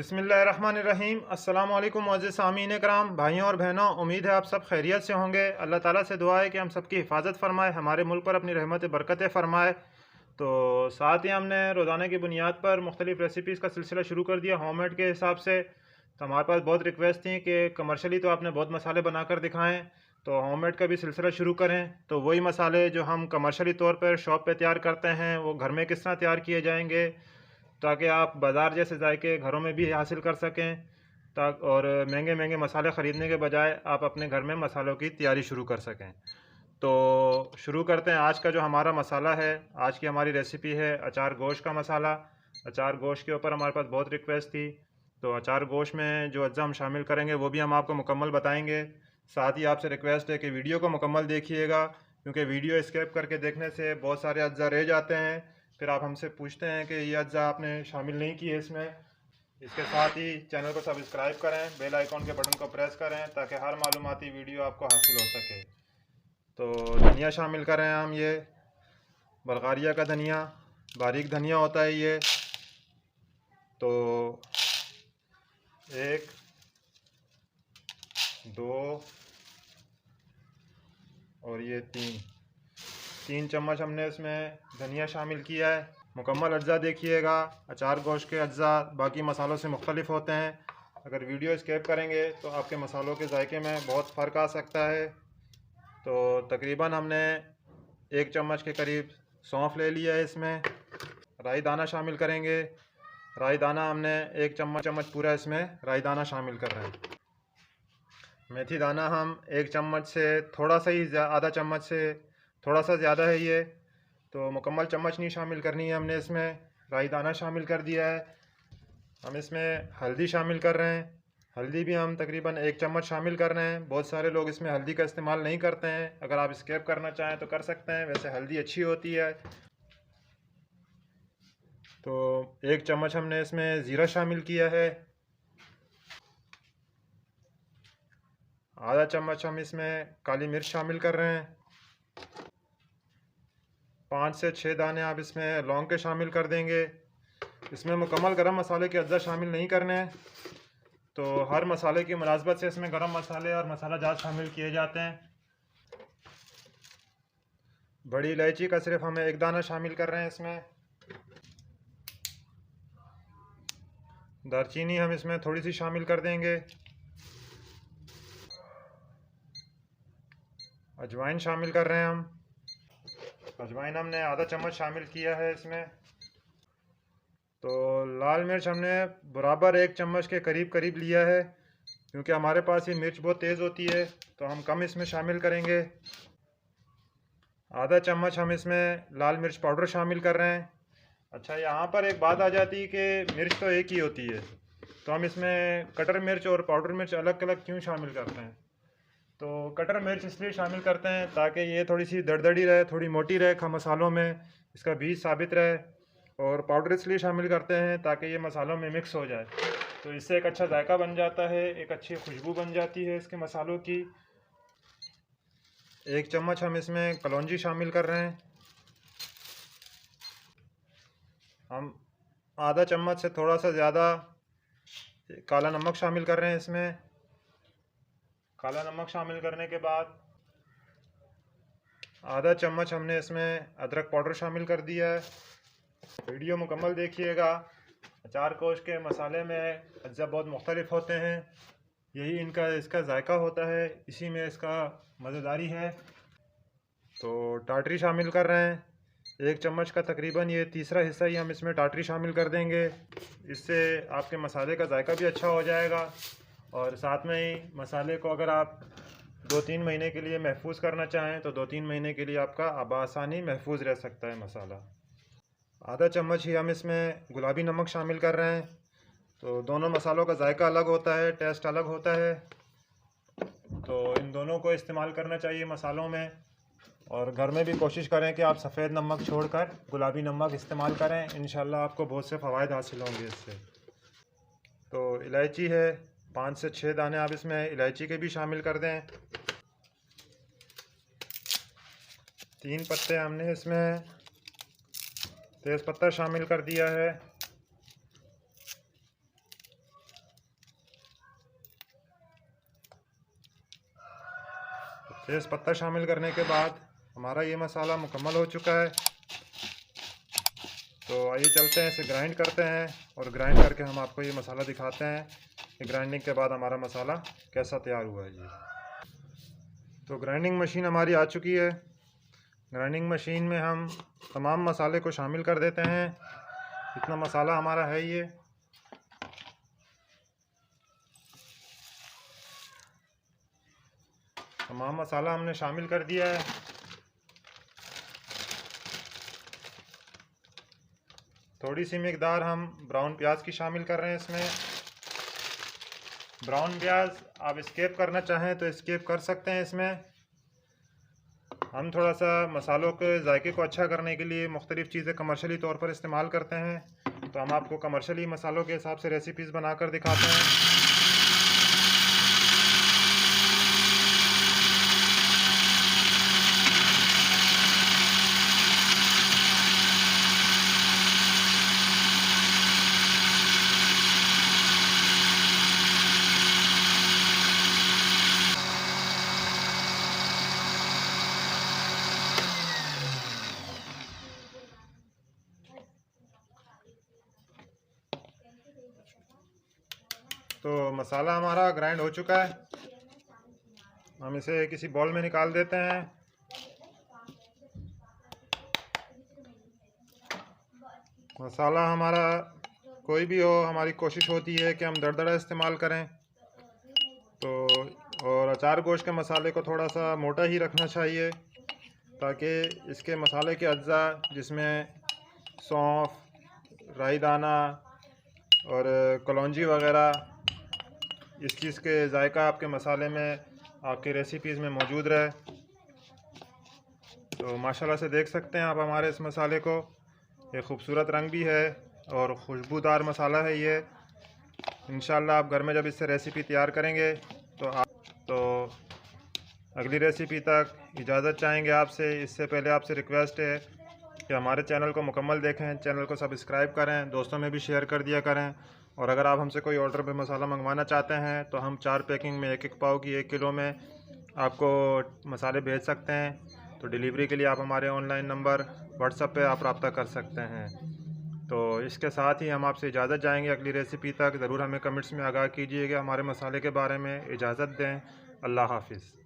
बिस्मिल्लाहिर्रहमानिर्रहीम। अस्सलाम वालेकुम मुअज़्ज़िज़ सामीन कराम, भाइयों और बहनों, उम्मीद है आप सब खैरियत से होंगे। अल्लाह ताला से दुआ है कि हम सबकी हिफाजत फरमाए, हमारे मुल्क पर अपनी रहमत बरकत फरमाए। तो साथ ही हमने रोज़ाना की बुनियाद पर मुख्तलिफ़ रेसिपीज़ का सिलसिला शुरू कर दिया होममेड के हिसाब से। तो हमारे पास बहुत रिक्वेस्ट थी कि कमर्शियली तो आपने बहुत मसाले बनाकर दिखाएँ, तो होममेड का भी सिलसिला शुरू करें। तो वही मसाले जो हम कमर्शियली तौर पर शॉप पे तैयार करते हैं, वो घर में किस तरह तैयार किए जाएंगे ताकि आप बाज़ार जैसे जायके घरों में भी हासिल कर सकें। और महंगे महंगे मसाले ख़रीदने के बजाय आप अपने घर में मसालों की तैयारी शुरू कर सकें। तो शुरू करते हैं। आज का जो हमारा मसाला है, आज की हमारी रेसिपी है अचार गोश्त का मसाला। अचार गोश्त के ऊपर हमारे पास बहुत रिक्वेस्ट थी, तो अचार गोश्त में जो अज्जा हम शामिल करेंगे वो भी हम आपको मुकम्मल बताएंगे। साथ ही आपसे रिक्वेस्ट है कि वीडियो को मुकम्मल देखिएगा, क्योंकि वीडियो स्किप करके देखने से बहुत सारे अज्जा रह जाते हैं। फिर आप हमसे पूछते हैं कि ये अज्जा आपने शामिल नहीं किए इसमें। इसके साथ ही चैनल को सब्सक्राइब करें, बेल आइकॉन के बटन को प्रेस करें ताकि हर मालूमाती वीडियो आपको हासिल हो सके। तो धनिया शामिल करें हम, ये बल्गारिया का धनिया, बारीक धनिया होता है ये। तो 1, 2 और ये 3 चम्मच हमने इसमें धनिया शामिल किया है। मुकम्मल अज्जा देखिएगा, अचार गोश्त के अज्जा बाकी मसालों से मुख्तलिफ होते हैं। अगर वीडियो स्किप करेंगे तो आपके मसालों के जायके में बहुत फ़र्क आ सकता है। तो तकरीबन हमने 1 चम्मच के करीब सौंफ ले लिया है। इसमें राई दाना शामिल करेंगे। राई दाना हमने 1 चम्मच पूरा इसमें राई दाना शामिल कर रहे हैं। मेथी दाना हम 1 चम्मच से थोड़ा सा ही आधा चम्मच से थोड़ा सा ज़्यादा है ये, तो मुकम्मल चम्मच नहीं शामिल करनी है हमने। इसमें राई दाना शामिल कर दिया है। हम इसमें हल्दी शामिल कर रहे हैं। हल्दी भी हम तकरीबन 1 चम्मच शामिल कर रहे हैं। बहुत सारे लोग इसमें हल्दी का इस्तेमाल नहीं करते हैं, अगर आप स्किप करना चाहें तो कर सकते हैं, वैसे हल्दी अच्छी होती है। तो 1 चम्मच हमने इसमें ज़ीरा शामिल किया है। आधा चम्मच हम इसमें काली मिर्च शामिल कर रहे हैं। 5 से 6 दाने आप इसमें लौंग के शामिल कर देंगे। इसमें मुकम्मल गरम मसाले के अज्जा शामिल नहीं करने हैं, तो हर मसाले की मुनासबत से इसमें गरम मसाले और मसाला जात शामिल किए जाते हैं। बड़ी इलायची का सिर्फ हमें 1 दाना शामिल कर रहे हैं इसमें। दालचीनी हम इसमें थोड़ी सी शामिल कर देंगे। अजवाइन शामिल कर रहे हैं हम। अजवाइन हमने आधा चम्मच शामिल किया है इसमें। तो लाल मिर्च हमने बराबर 1 चम्मच के करीब करीब लिया है, क्योंकि हमारे पास ये मिर्च बहुत तेज़ होती है, तो हम कम इसमें शामिल करेंगे। आधा चम्मच हम इसमें लाल मिर्च पाउडर शामिल कर रहे हैं। अच्छा, यहाँ पर एक बात आ जाती है कि मिर्च तो एक ही होती है, तो हम इसमें कटर मिर्च और पाउडर मिर्च अलग अलग क्यों शामिल करते हैं? तो कटर मिर्च इसलिए शामिल करते हैं ताकि ये थोड़ी सी दरदरी रहे, थोड़ी मोटी रहे, मसालों में इसका बीज साबित रहे। और पाउडर इसलिए शामिल करते हैं ताकि ये मसालों में मिक्स हो जाए, तो इससे एक अच्छा जायका बन जाता है, एक अच्छी खुशबू बन जाती है इसके मसालों की। 1 चम्मच हम इसमें कलौंजी शामिल कर रहे हैं। हम आधा चम्मच से थोड़ा सा ज़्यादा काला नमक शामिल कर रहे हैं इसमें। काला नमक शामिल करने के बाद आधा चम्मच हमने इसमें अदरक पाउडर शामिल कर दिया है। वीडियो मुकम्मल देखिएगा। अचार गोश्त के मसाले में अज्जा बहुत मुख्तलिफ होते हैं, यही इसका जायका होता है, इसी में इसका मज़ेदारी है। तो टाटरी शामिल कर रहे हैं। 1 चम्मच का तकरीबन ये तीसरा हिस्सा ही हम इसमें टाटरी शामिल कर देंगे। इससे आपके मसाले का जायका भी अच्छा हो जाएगा, और साथ में ही मसाले को अगर आप 2-3 महीने के लिए महफूज करना चाहें तो 2-3 महीने के लिए आपका आसानी महफूज रह सकता है मसाला। आधा चम्मच ही हम इसमें गुलाबी नमक शामिल कर रहे हैं। तो दोनों मसालों का जायका अलग होता है, टेस्ट अलग होता है, तो इन दोनों को इस्तेमाल करना चाहिए मसालों में। और घर में भी कोशिश करें कि आप सफ़ेद नमक छोड़कर गुलाबी नमक इस्तेमाल करें, इंशाल्लाह आपको बहुत से फ़वाइद हासिल होंगे इससे। तो इलायची है, 5 से 6 दाने आप इसमें इलायची के भी शामिल कर दें। 3 पत्ते हमने इसमें तेज़पत्ता शामिल कर दिया है। तेज़ पत्ता शामिल करने के बाद हमारा ये मसाला मुकम्मल हो चुका है। तो आइए चलते हैं, इसे ग्राइंड करते हैं और ग्राइंड करके हम आपको ये मसाला दिखाते हैं कि ग्राइंडिंग के बाद हमारा मसाला कैसा तैयार हुआ है जी। तो ग्राइंडिंग मशीन हमारी आ चुकी है। ग्राइंडिंग मशीन में हम तमाम मसाले को शामिल कर देते हैं। इतना मसाला हमारा है ये। तमाम मसाला हमने शामिल कर दिया है। थोड़ी सी मिकदार हम ब्राउन प्याज की शामिल कर रहे हैं इसमें। ब्राउन प्याज आप स्किप करना चाहें तो स्किप कर सकते हैं। इसमें हम थोड़ा सा मसालों के जायके को अच्छा करने के लिए मुख्तलिफ़ चीज़ें कमर्शियली तौर पर इस्तेमाल करते हैं। तो हम आपको कमर्शियली मसालों के हिसाब से रेसिपीज़ बनाकर दिखाते हैं। तो मसाला हमारा ग्राइंड हो चुका है। हम इसे किसी बॉल में निकाल देते हैं। मसाला हमारा कोई भी हो, हमारी कोशिश होती है कि हम दरदरा इस्तेमाल करें। तो और अचार गोश्त के मसाले को थोड़ा सा मोटा ही रखना चाहिए ताकि इसके मसाले के अज्जा जिसमें सौंफ, राई दाना और कलौंजी वगैरह, इस चीज़ के जायका आपके मसाले में, आपके रेसिपीज़ में मौजूद रहे। तो माशाल्लाह से देख सकते हैं आप हमारे इस मसाले को। ये खूबसूरत रंग भी है और खुशबूदार मसाला है ये। इंशाल्लाह आप घर में जब इससे रेसिपी तैयार करेंगे तो अगली रेसिपी तक इजाज़त चाहेंगे आपसे। इससे पहले आपसे रिक्वेस्ट है कि हमारे चैनल को मुकम्मल देखें, चैनल को सब्सक्राइब करें, दोस्तों में भी शेयर कर दिया करें। और अगर आप हमसे कोई ऑर्डर पे मसाला मंगवाना चाहते हैं तो हम 4 पैकिंग में 1-1 पाव की 1 किलो में आपको मसाले भेज सकते हैं। तो डिलीवरी के लिए आप हमारे ऑनलाइन नंबर व्हाट्सएप पे आप रब्ता कर सकते हैं। तो इसके साथ ही हम आपसे इजाज़त चाहेंगे। अगली रेसिपी तक ज़रूर हमें कमेंट्स में आगाह कीजिएगा हमारे मसाले के बारे में। इजाज़त दें। अल्लाह हाफ़िज़।